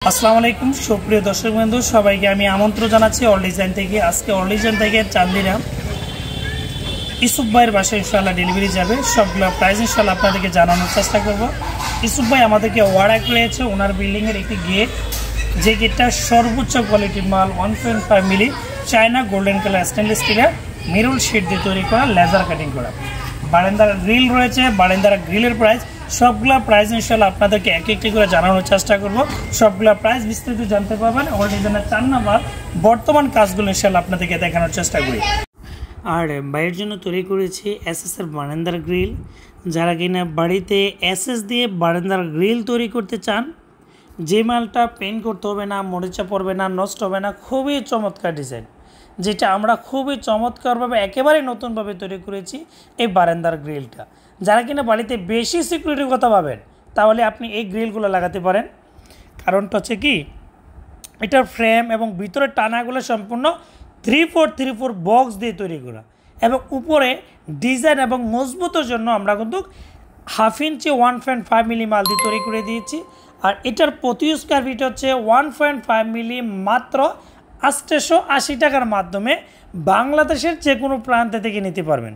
আসসালামু আলাইকুম সুপ্রিয় দর্শক বন্ধু সবাইকে আমি আমন্ত্রণ জানাচ্ছি অল ডিজাইন থেকে। আজকে অল ডিজাইন থেকে চান্দিনা ইসুফ ভাইয়ের বাসায় ইনশাআল্লাহ ডেলিভারি যাবে। সবগুলো প্রাইস ইনশাআল্লাহ আপনাদেরকে জানানোর চেষ্টা করব। ইসুফ ভাই আমাদেরকে অর্ডার করেছে ওনার বিল্ডিংয়ের একটি গেট, যে গেটটা সর্বোচ্চ কোয়ালিটির মাল 1.5 মিলি চায়না গোল্ডেন কালার স্টেনলেস স্টিলের মেরুল শিট দিয়ে তৈরি করা, লেজার কাটিং করা। বারান্দার গ্রিল রয়েছে, বারান্দার গ্রিলের প্রাইস সবগুলা প্রাইস ইনশাআল্লাহ আপনাদেরকে এক একটি করে জানানোর চেষ্টা করব। সবগুলা প্রাইস বিস্তারিত জানতে পারবেন অল ডিজাইনের 4 নাম্বার বর্তমান কাজগুলো ইনশাআল্লাহ আপনাদেরকে দেখানোর চেষ্টা করি। আর বাইরের জন্য তৈরি করেছি এসএসের বারান্দার গ্রিল। যারা কিনা বাড়িতে এসএস দিয়ে বারান্দার গ্রিল তৈরি করতে চান, যে মালটা পেন্ট করতে হবে না, মরিচা পড়বে না, নষ্ট হবে না, খুবই চমৎকার ডিজাইন, যেটা আমরা খুবই চমৎকারভাবে একেবারে নতুনভাবে তৈরি করেছি এই বারান্দার গ্রিলটা। যারা কিনা বাড়িতে বেশি সিকিউরিটির কথা ভাবেন তাহলে আপনি এই গ্রিলগুলো লাগাতে পারেন। কারণটা হচ্ছে কি, এটার ফ্রেম এবং ভিতরের টানাগুলো সম্পূর্ণ 3/4 বক্স দিয়ে তৈরি করা, এবং উপরে ডিজাইন এবং মজবুতের জন্য আমরা কিন্তু 1/2 ইঞ্চি 1.5 মিলি মাল দিয়ে তৈরি করে দিয়েছি। আর এটার প্রতি স্কোয়ার ফিট হচ্ছে 1.5 মিলি মাত্র 880 টাকার মাধ্যমে বাংলাদেশের যে কোনো প্রান্ত থেকে নিতে পারবেন।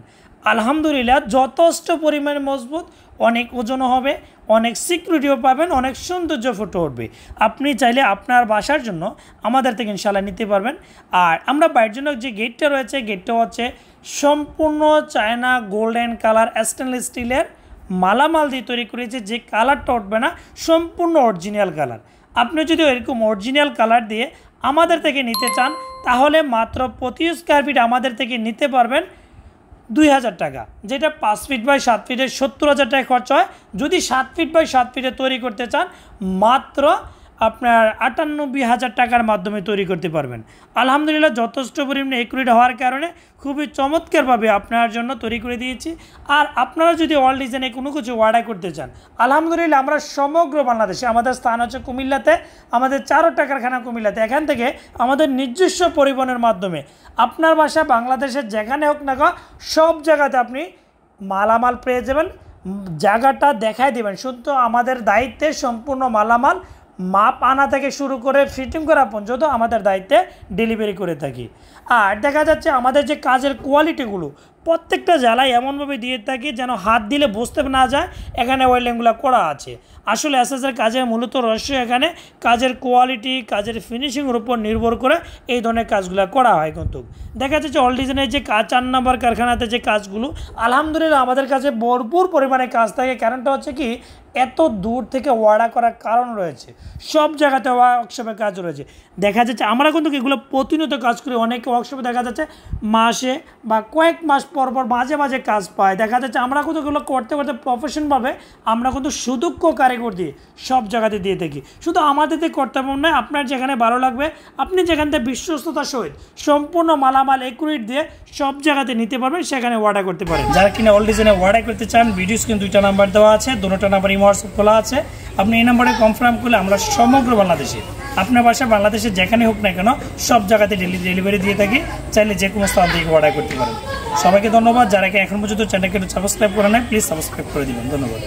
আলহামদুলিল্লাহ যথেষ্ট পরিমাণে মজবুত, অনেক ওজনও হবে, অনেক সিকিউরিটিও পাবেন, অনেক সৌন্দর্য ফুটে উঠবে। আপনি চাইলে আপনার বাসার জন্য আমাদের থেকে ইনশাআল্লাহ নিতে পারবেন। আর আমরা বাইরের জন্য যে গেটটা রয়েছে, গেটটা হচ্ছে সম্পূর্ণ চায়না গোল্ডেন কালার স্টেনলেস স্টিলের মালামাল দিয়ে তৈরি করেছে। যে কালারটা উঠবে না সম্পূর্ণ অরিজিনাল কালার। আপনি যদি এরকম অরিজিনাল কালার দিয়ে আমাদের থেকে নিতে চান তাহলে মাত্র প্রতি স্কোয়ার ফিট আমাদের থেকে নিতে পারবেন 2000 টাকা, যেটা 5 ফিট বাই 7 ফিটের 70,000 টাকা খরচ হয়। যদি 7 ফিট বাই 7 ফিটে তৈরি করতে চান মাত্র আপনার 98,000 টাকার মাধ্যমে তৈরি করতে পারবেন। আলহামদুলিল্লাহ যথেষ্ট পরিমাণে একুরেট হওয়ার কারণে খুবই চমৎকারভাবে আপনার জন্য তৈরি করে দিয়েছি। আর আপনারা যদি অল ডিজাইনে কোনো কিছু অর্ডার করতে চান, আলহামদুলিল্লাহ আমরা সমগ্র বাংলাদেশে, আমাদের স্থান হচ্ছে কুমিল্লাতে, আমাদের 4টা কারখানা কুমিল্লাতে। এখান থেকে আমাদের নিজস্ব পরিবহনের মাধ্যমে আপনার বাসা বাংলাদেশের যেখানে হোক না সব জায়গাতে আপনি মালামাল পেয়ে যাবেন। জায়গাটা দেখায় দেবেন, শুধু আমাদের দায়িত্বে সম্পূর্ণ মালামাল মাপ আনা থেকে শুরু করে ফিটিং করা পর্যন্ত আমাদের দায়িত্বে ডেলিভারি করে থাকি। আর দেখা যাচ্ছে আমাদের যে কাজের কোয়ালিটিগুলো প্রত্যেকটা জেলায় এমনভাবে দিয়ে থাকি যেন হাত দিলে বুঝতে না যায় এখানে ওয়েল্ডিংগুলো করা আছে। আসলে এসএসের কাজে মূলত রহস্য এখানে কাজের কোয়ালিটি, কাজের ফিনিশিংয়ের উপর নির্ভর করে এই ধরনের কাজগুলো করা হয়। কিন্তু দেখা যাচ্ছে অল ডিজাইনের যে কাজ 4 নম্বর কারখানাতে যে কাজগুলো আলহামদুলিল্লাহ আমাদের কাছে ভরপুর পরিমাণে কাজ থাকে। কারণটা হচ্ছে কি, এত দূর থেকে অর্ডার করার কারণ রয়েছে, সব জায়গাতে ওয়ার্কশপে কাজ রয়েছে। দেখা যাচ্ছে আমরা কিন্তু এগুলো প্রতিনিয়ত কাজ করি। অনেক ওয়ার্কশপে দেখা যাচ্ছে মাসে বা কয়েক মাস পর পর মাঝে মাঝে কাজ পায়। দেখা যাচ্ছে আমরা কিন্তু এগুলো করতে করতে প্রফেশনভাবে আমরা কিন্তু সুদক্ষ কারিগর দিয়ে সব জায়গাতে দিয়ে থাকি। শুধু আমাদের দিয়ে করতে পারবেন না, আপনার যেখানে ভালো লাগবে আপনি যেখান থেকে বিশ্বস্ততার সহিত সম্পূর্ণ মালামাল একুরেট দিয়ে সব জায়গাতে নিতে পারবেন, সেখানে অর্ডার করতে পারেন। যারা কিনা অল ডিজাইনে অর্ডার করতে চান, ভিডিওস কিন্তু 2টা নাম্বার দেওয়া আছে, দুটো নাম্বার হোয়াটসঅ্যাপ খোলা আছে। আপনি এই নাম্বারে কনফার্ম করলে আমরা সমগ্র বাংলাদেশে, আপনার বাসা বাংলাদেশে যেখানে হোক না কেন সব জায়গাতে ডেলিভারি দিয়ে থাকি। চাইলে যে কোনো স্থান থেকে অর্ডার করতে পারেন। সবাইকে ধন্যবাদ। যারা এখন পর্যন্ত চ্যানেলকে সাবস্ক্রাইব করে নেয় প্লিজ সাবস্ক্রাইব করে দিবেন। ধন্যবাদ।